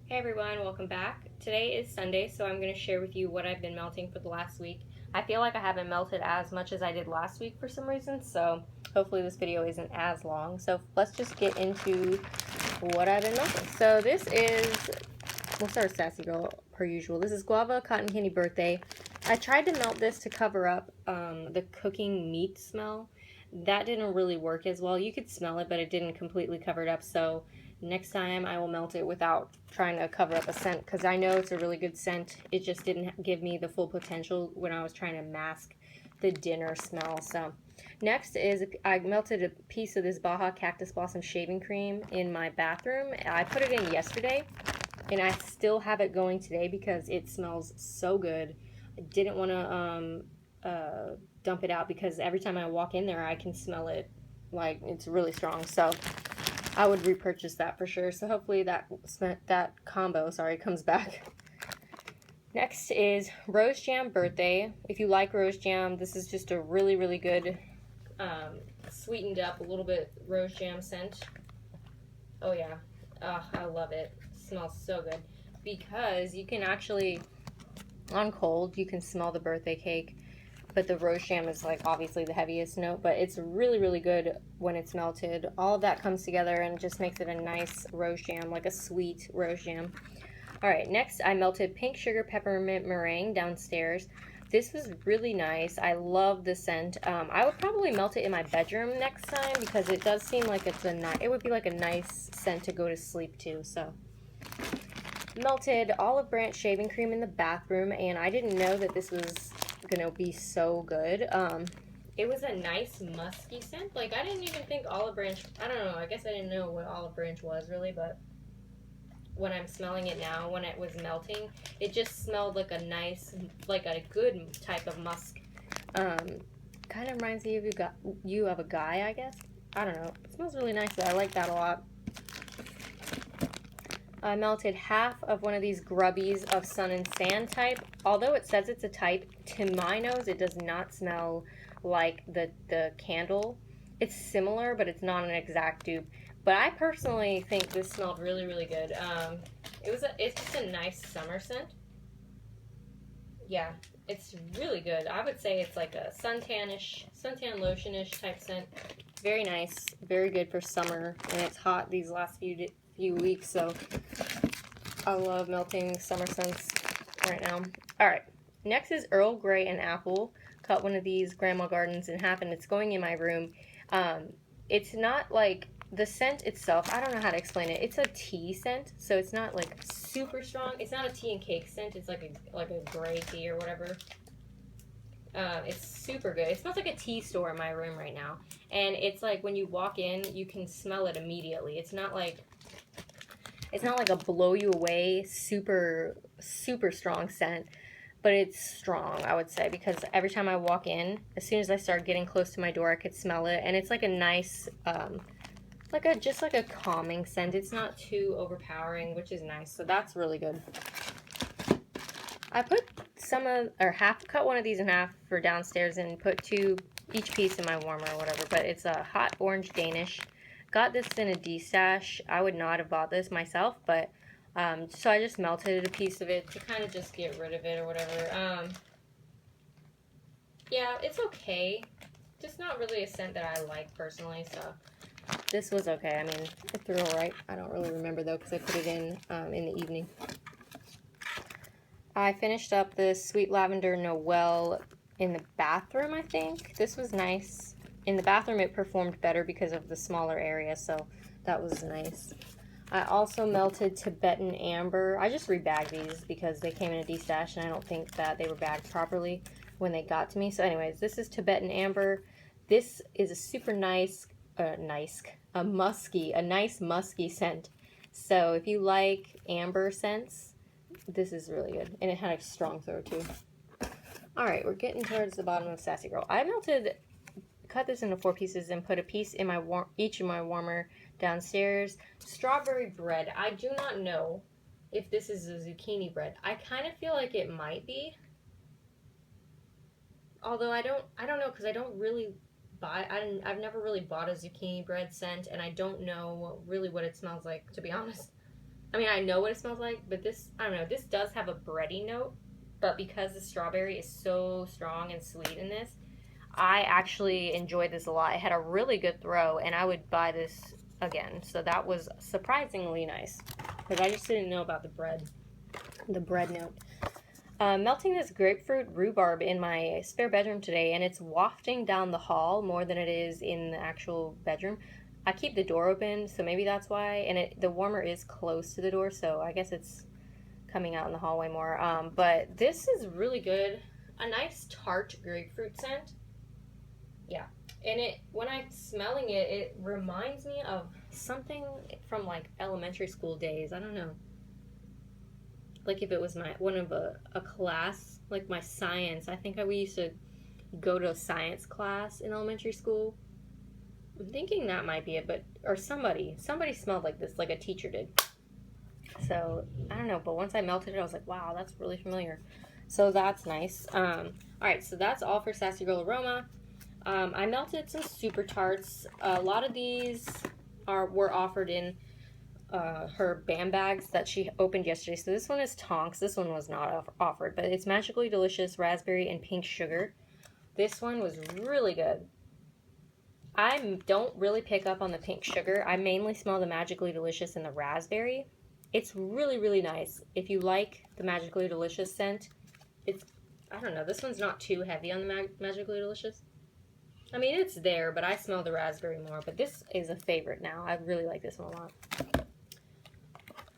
Hey everyone, welcome back. Today is Sunday, so I'm going to share with you what I've been melting for the last week. I feel like I haven't melted as much as I did last week for some reason, so hopefully this video isn't as long. So let's just get into what I've been melting. So this is, we'll start with Sassy Girl per usual. This is Guava Cotton Candy Birthday. I tried to melt this to cover up the cooking meat smell. That didn't really work as well. You could smell it, but it didn't completely cover it up, so next time I will melt it without trying to cover up a scent because I know it's a really good scent. It just didn't give me the full potential when I was trying to mask the dinner smell. So next is I melted a piece of this Baja Cactus Blossom shaving cream in my bathroom. I put it in yesterday and I still have it going today because it smells so good. I didn't want to dump it out because every time I walk in there I can smell it, like it's really strong. So I would repurchase that for sure. So hopefully that combo, comes back. Next is Rose Jam Birthday. If you like rose jam, this is just a really, really good sweetened up, a little bit rose jam scent. Oh yeah, I love it. It smells so good because you can actually, on cold, you can smell the birthday cake, but the rose jam is like obviously the heaviest note, but it's really, really good when it's melted. All of that comes together and just makes it a nice rose jam, like a sweet rose jam. All right, next I melted pink sugar peppermint meringue downstairs. This was really nice. I love the scent. I would probably melt it in my bedroom next time because it does seem like it would be like a nice scent to go to sleep to. So melted olive branch shaving cream in the bathroom, and I didn't know that this was gonna be so good. It was a nice musky scent. Like I didn't even think olive branch. I don't know. I guess I didn't know what olive branch was really, but when I'm smelling it now, when it was melting, it just smelled like a nice, like a good type of musk. Kind of reminds me of you of a guy, I guess. I don't know. It smells really nice though. I like that a lot. I melted half of one of these grubbies of Sun and Sand type. Although it says it's a type, to my nose it does not smell like the candle. It's similar, but it's not an exact dupe. But I personally think this smelled really, really good. It's just a nice summer scent. Yeah, it's really good. I would say it's like a suntan lotionish type scent. Very nice, very good for summer, and it's hot these last few weeks, so I love melting summer scents right now. All right, next is Earl Grey and Apple. Cut one of these Grandma Gardens in half, and it's going in my room. It's not like the scent itself. I don't know how to explain it. It's a tea scent, so it's not like super strong. It's not a tea and cake scent. It's like a gray tea or whatever. It's super good. It smells like a tea store in my room right now, and it's like when you walk in, you can smell it immediately. It's not like a blow you away super super strong scent, but it's strong, I would say, because every time I walk in, as soon as I start getting close to my door, I could smell it, and it's like a nice just like a calming scent. It's not too overpowering, which is nice. So that's really good. I put cut one of these in half for downstairs and put each piece in my warmer or whatever, but it's a hot orange Danish. Got this in a D-stash. I would not have bought this myself, but so I just melted a piece of it to kind of just get rid of it or whatever. Yeah, it's okay. Just not really a scent that I like personally, so this was okay. I mean, it threw all right. I don't really remember though because I put it in the evening. I finished up this Sweet Lavender Noel in the bathroom, I think. This was nice. In the bathroom, it performed better because of the smaller area, so that was nice. I also melted Tibetan Amber. I just rebagged these because they came in a D-stash, and I don't think that they were bagged properly when they got to me. So anyways, this is Tibetan Amber. This is a super nice a nice musky scent. So if you like amber scents, this is really good, and it had a strong throw too. All right, we're getting towards the bottom of Sassy Girl. I cut this into 4 pieces and put a piece in each of my warmer downstairs. Strawberry bread. I do not know if this is a zucchini bread. I kind of feel like it might be. Although I don't know because I don't really I've never really bought a zucchini bread scent, and I don't know really what it smells like, to be honest. I mean, I know what it smells like, but this, I don't know, this does have a bready note, but because the strawberry is so strong and sweet in this, I actually enjoyed this a lot. It had a really good throw, and I would buy this again. So that was surprisingly nice, because I just didn't know about the bread note. Melting this grapefruit rhubarb in my spare bedroom today, and it's wafting down the hall more than it is in the actual bedroom. I keep the door open, so maybe that's why. And the warmer is close to the door, so I guess it's coming out in the hallway more. But this is really good. A nice tart grapefruit scent. Yeah. And when I'm smelling it, it reminds me of something from like elementary school days. I don't know. Like if it was one of a class, like my science. I think we used to go to a science class in elementary school. I'm thinking that might be it, or somebody smelled like this, like a teacher did. So I don't know, but once I melted it, I was like, wow, that's really familiar. So that's nice. All right, so that's all for Sassy Girl Aroma. I melted some super tarts. A lot of these were offered in her BAM bags that she opened yesterday. So this one is Tonks. This one was not offered, but it's Magically Delicious Raspberry and Pink Sugar. This one was really good. I don't really pick up on the pink sugar. I mainly smell the Magically Delicious and the raspberry. It's really, really nice. If you like the Magically Delicious scent, I don't know, this one's not too heavy on the Magically Delicious. I mean, it's there, but I smell the raspberry more. But this is a favorite now. I really like this one a lot.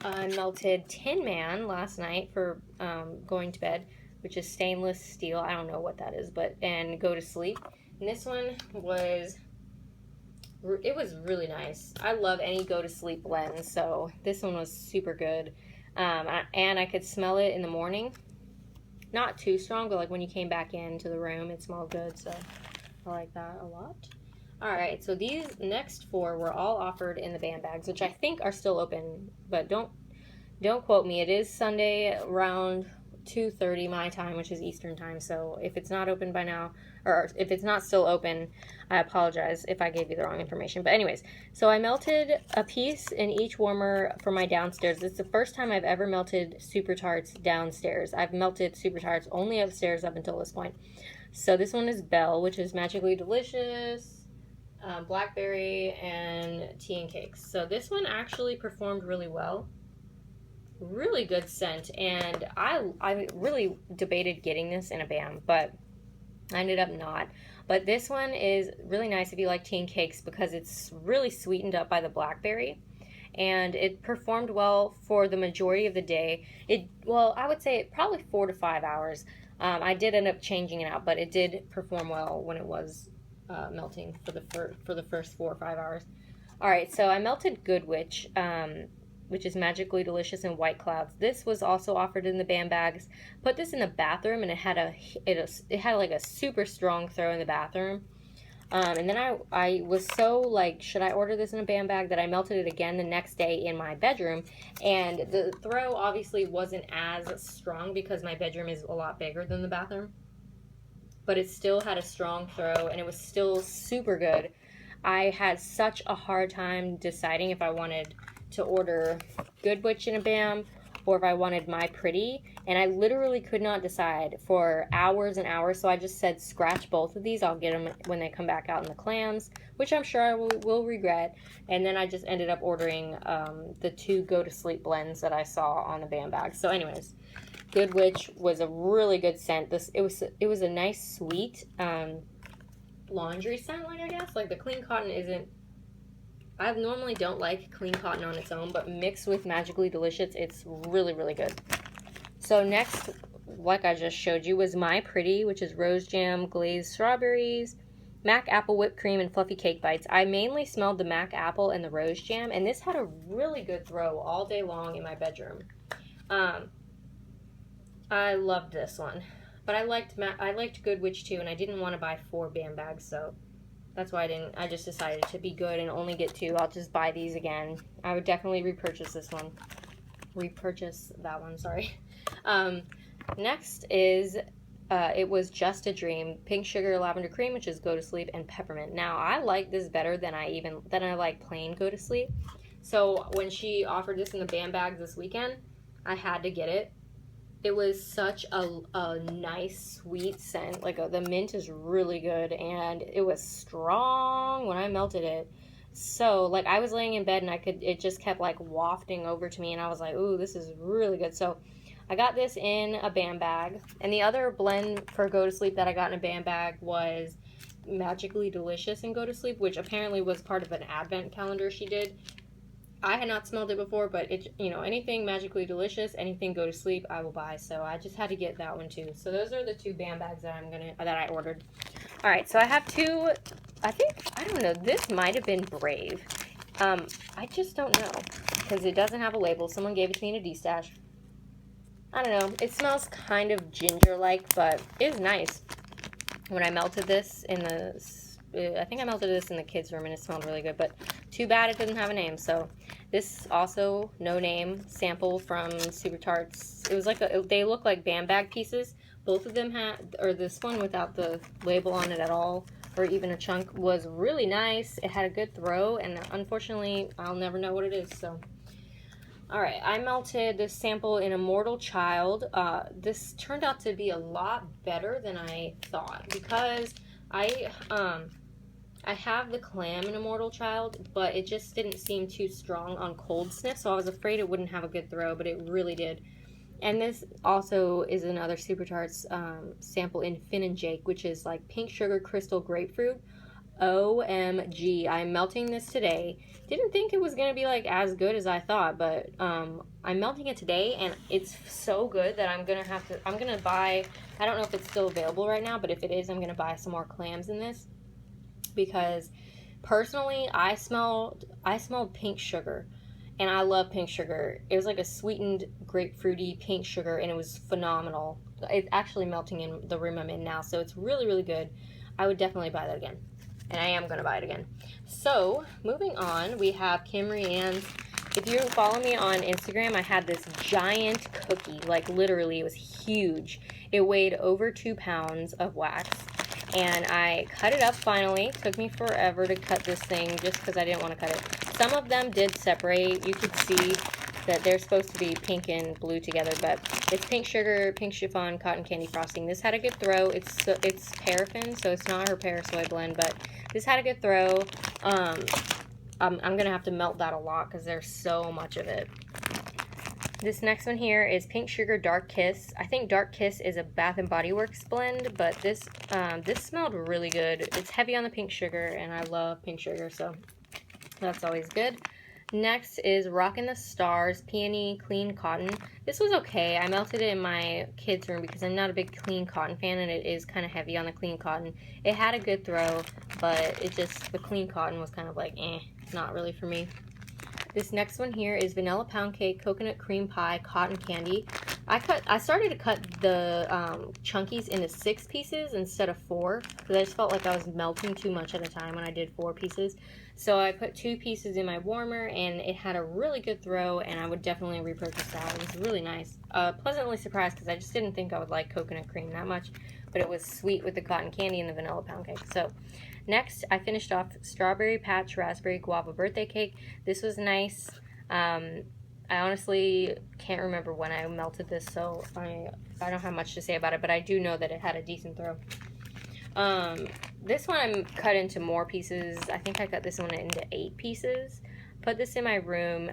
I melted Tin Man last night for going to bed, which is stainless steel. I don't know what that is, and go to sleep. And this one was really nice. I love any go to sleep blends, so this one was super good. And I could smell it in the morning. Not too strong, but like when you came back into the room, it smelled good, so I like that a lot. Alright, so these next 4 were all offered in the BAM bags, which I think are still open, but don't quote me. It is Sunday around 2:30 my time, which is Eastern time, so if it's not open by now, or if it's not still open, I apologize if I gave you the wrong information. But anyways, so I melted a piece in each warmer for my downstairs. It's the first time I've ever melted Super Tarts downstairs. I've melted Super Tarts only upstairs up until this point. So this one is Belle, which is Magically Delicious, blackberry, and tea and cakes. So this one actually performed really well. Really good scent, and I really debated getting this in a BAM, but I ended up not. But this one is really nice if you like tea and cakes, because it's really sweetened up by the blackberry, and it performed well for the majority of the day. I would say probably 4 to 5 hours. I did end up changing it out, but it did perform well when it was melting for the first 4 or 5 hours. All right, so I melted Good Witch, which is Magically Delicious in White Clouds. This was also offered in the BAM bags. Put this in the bathroom, and it had like a super strong throw in the bathroom. And then I was so like, should I order this in a BAM bag, that I melted it again the next day in my bedroom. And the throw obviously wasn't as strong because my bedroom is a lot bigger than the bathroom. But it still had a strong throw, and it was still super good. I had such a hard time deciding if I wanted to order Good Witch in a BAM or if I wanted My Pretty, and I literally could not decide for hours and hours. So I just said, scratch both of these. I'll get them when they come back out in the clams, which I'm sure I will regret. And then I just ended up ordering the 2 go to sleep blends that I saw on the BAM bag. So anyways, Good Witch was a really good scent. It was a nice sweet laundry scent, like, I guess. Like, the clean cotton isn't, I normally don't like clean cotton on its own, but mixed with Magically Delicious, it's really, really good. So next, like I just showed you, was My Pretty, which is rose jam, glazed strawberries, Mac apple whipped cream, and fluffy cake bites. I mainly smelled the Mac apple and the rose jam, and this had a really good throw all day long in my bedroom. I loved this one, but I liked Good Witch too, and I didn't want to buy 4 BAM bags, so that's why I just decided to be good and only get 2. I'll just buy these again. I would definitely repurchase that one, sorry. Next is, it was Just a Dream, Pink Sugar Lavender Cream, which is Go to Sleep, and Peppermint. Now, I like this better than I like plain Go to Sleep. So when she offered this in the band bags this weekend, I had to get it. It was such a nice, sweet scent. Like, the mint is really good, and it was strong when I melted it. So, like, I was laying in bed, and it just kept, like, wafting over to me, and I was like, ooh, this is really good. So, I got this in a band bag, and the other blend for Go to Sleep that I got in a band bag was Magically Delicious in Go to Sleep, which apparently was part of an advent calendar she did. I had not smelled it before, but it, anything Magically Delicious, anything Go to Sleep, I will buy. So I just had to get that one too. So those are the 2 band bags that I ordered. All right, so I have 2. I don't know. This might have been Brave. I just don't know because it doesn't have a label. Someone gave it to me in a D-stash. I don't know. It smells kind of ginger-like, but it is nice. When I melted this in I think I melted this in the kids' room and it smelled really good, but too bad it doesn't have a name. So this also no name sample from Super Tarts. It was like they look like band bag pieces. Both of them had, or this one without the label on it at all, or even a chunk, was really nice. It had a good throw, and unfortunately, I'll never know what it is. So, all right, I melted this sample in Immortal Child. This turned out to be a lot better than I thought because I have the clam in Immortal Child, but it just didn't seem too strong on cold sniff, so I was afraid it wouldn't have a good throw, but it really did. And this also is another Super Tarts sample in Finn and Jake, which is like pink sugar crystal grapefruit. OMG, I'm melting this today. Didn't think it was going to be like as good as I thought, but I'm melting it today, and it's so good that I'm going to buy, I don't know if it's still available right now, but if it is, I'm going to buy some more clams in this. Because personally, I smelled pink sugar, and I love pink sugar. It was like a sweetened grapefruity pink sugar, and it was phenomenal. It's actually melting in the room I'm in now, so it's really, really good. I would definitely buy that again, and I am going to buy it again. So, moving on, we have Kim Rianne's. If you follow me on Instagram, I had this giant cookie, like literally, it was huge. It weighed over 2 pounds of wax. And I cut it up finally. It took me forever to cut this thing just because I didn't want to cut it. Some of them did separate. You could see that they're supposed to be pink and blue together, but it's pink sugar, pink chiffon, cotton candy frosting. This had a good throw. It's paraffin, so it's not her Parasoy blend, but this had a good throw. I'm going to have to melt that a lot because there's so much of it. This next one here is Pink Sugar Dark Kiss. I think Dark Kiss is a Bath & Body Works blend, but this smelled really good. It's heavy on the pink sugar, and I love pink sugar, so that's always good. Next is Rockin' the Stars Peony Clean Cotton. This was okay. I melted it in my kids' room because I'm not a big clean cotton fan, and it is kind of heavy on the clean cotton. It had a good throw, but the clean cotton was kind of like, not really for me. This next one here is Vanilla Pound Cake Coconut Cream Pie Cotton Candy. I started to cut the chunkies into 6 pieces instead of 4 because I just felt like I was melting too much at a time when I did 4 pieces. So I put 2 pieces in my warmer, and it had a really good throw, and I would definitely repurchase that. It was really nice. Pleasantly surprised because I just didn't think I would like coconut cream that much, but it was sweet with the cotton candy and the vanilla pound cake. So next, I finished off Strawberry Patch Raspberry Guava Birthday Cake. This was nice. I honestly can't remember when I melted this, so I don't have much to say about it, but I do know that it had a decent throw. This one I'm cut into more pieces. I think I cut this one into 8 pieces. Put this in my room.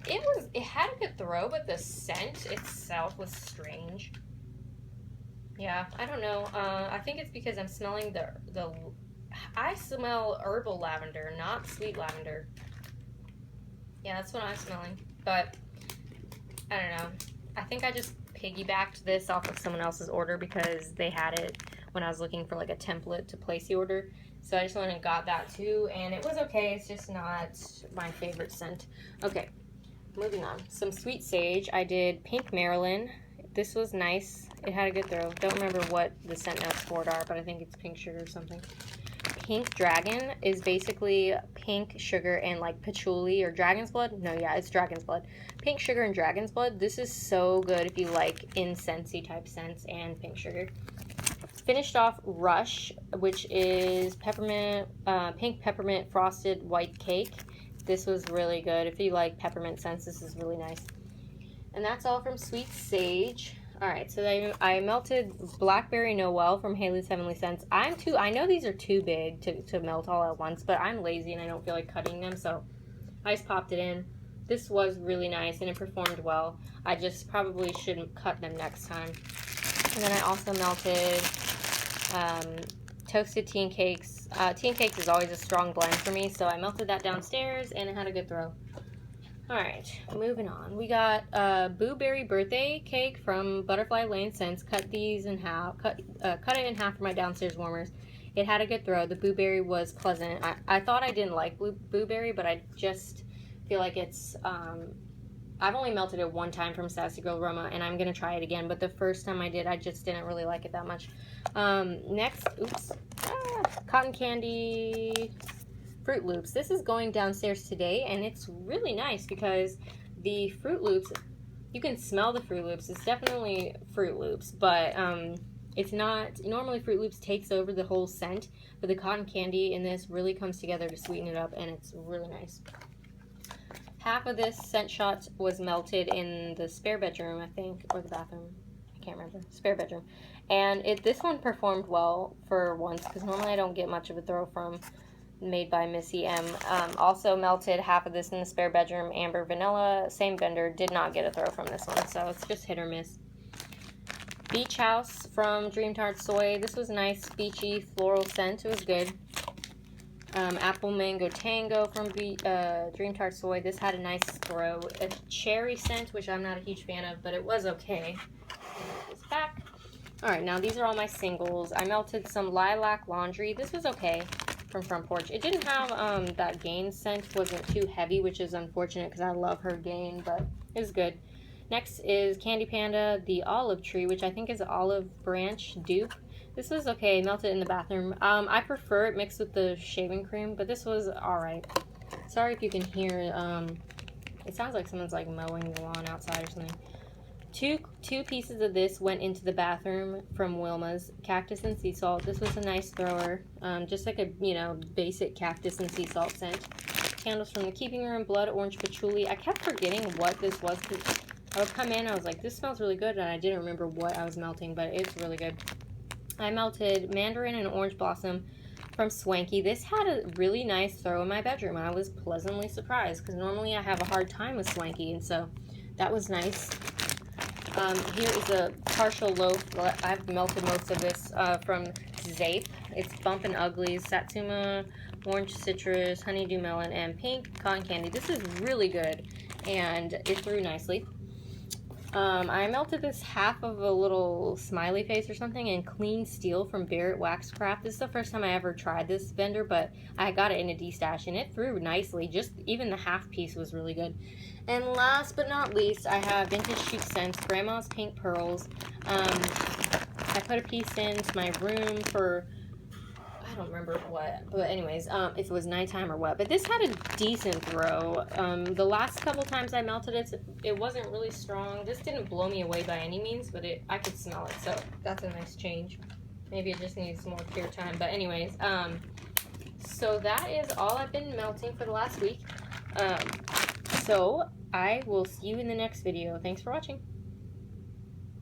It had a good throw, but the scent itself was strange. Yeah, I don't know. I think it's because I'm smelling I smell herbal lavender, not sweet lavender. Yeah, that's what I'm smelling. But, I don't know. I think I just piggybacked this off of someone else's order because they had it when I was looking for like a template to place the order. So I just went and got that too, and it was okay. It's just not my favorite scent. Okay, moving on. Some Sweet Sage. I did Pink Marilyn. This was nice. It had a good throw. Don't remember what the scent notes for it are, but I think it's pink sugar or something. Pink Dragon is basically pink sugar and like patchouli or dragon's blood. No, yeah, it's dragon's blood. Pink sugar and dragon's blood. This is so good if you like incensey type scents and pink sugar. Finished off Rush, which is pink peppermint frosted white cake. This was really good. If you like peppermint scents, this is really nice. And that's all from Sweet Sage. Alright, so I melted Blackberry Noel from Haley's Heavenly Scents. I know these are too big to melt all at once, but I'm lazy and I don't feel like cutting them, so I just popped it in. This was really nice and it performed well. I just probably shouldn't cut them next time. And then I also melted Toasted Tea and Cakes. Tea and Cakes is always a strong blend for me, so I melted that downstairs and it had a good throw. Alright, moving on. We got Boo Berry Birthday Cake from Butterfly Lane Scents. Cut these in half. Cut it in half for my downstairs warmers. It had a good throw. The Boo Berry was pleasant. I thought I didn't like Boo Berry, but I just feel like it's... I've only melted it one time from Sassy Girl Aroma, and I'm going to try it again. But the first time I did, I just didn't really like it that much. Next, Cotton Candy... Fruit Loops. This is going downstairs today, and it's really nice because the Fruit Loops, you can smell the Fruit Loops. It's definitely Fruit Loops, but it's not, normally Fruit Loops takes over the whole scent, but the cotton candy in this really comes together to sweeten it up, and it's really nice. Half of this scent shot was melted in the spare bedroom, I think, or the bathroom. I can't remember. Spare bedroom. And this one performed well for once, because normally I don't get much of a throw from Made by Missy M. Also melted half of this in the spare bedroom. Amber Vanilla, same vendor, did not get a throw from this one, so it's just hit or miss. Beach House from Dream Tart Soy. This was nice, beachy, floral scent. It was good. Apple Mango Tango from Dream Tart Soy. This had a nice throw. A cherry scent, which I'm not a huge fan of, but it was okay. It's back. Alright, now these are all my singles. I melted some Lilac Laundry. This was okay. From Front Porch. It didn't have that Gain scent, wasn't too heavy, which is unfortunate because I love her Gain, but it was good. Next is Candy Panda, the Olive Tree, which I think is Olive Branch dupe. This was okay, melted in the bathroom. I prefer it mixed with the shaving cream, but this was alright. Sorry if you can hear, it sounds like someone's like mowing the lawn outside or something. Two pieces of this went into the bathroom from Wilma's. Cactus and Sea Salt. This was a nice thrower. Just like a, basic cactus and sea salt scent. Candles from the Keeping Room. Blood Orange Patchouli. I kept forgetting what this was because I would come in, I was like, this smells really good, and I didn't remember what I was melting, but it's really good. I melted Mandarin and Orange Blossom from Swanky. This had a really nice throw in my bedroom. I was pleasantly surprised because normally I have a hard time with Swanky, and so that was nice. Here is a partial loaf. I've melted most of this from Zape. It's Bumpin' Uglies, Satsuma, Orange Citrus, Honeydew Melon, and Pink Cotton Candy. This is really good, and it threw nicely. I melted this half of a little smiley face or something in Clean Steel from Barrett Waxcraft. This is the first time I ever tried this vendor, but I got it in a D-stash, and it threw nicely. Just even the half piece was really good. And last but not least, I have Vintage Chic Scents, Grandma's Pink Pearls. I put a piece into my room for, I don't remember what, but anyways, if it was nighttime or what. But this had a decent throw. The last couple times I melted it, it wasn't really strong. This didn't blow me away by any means, but I could smell it, so that's a nice change. Maybe it just needs more clear time. But anyways, so that is all I've been melting for the last week. So I will see you in the next video. Thanks for watching.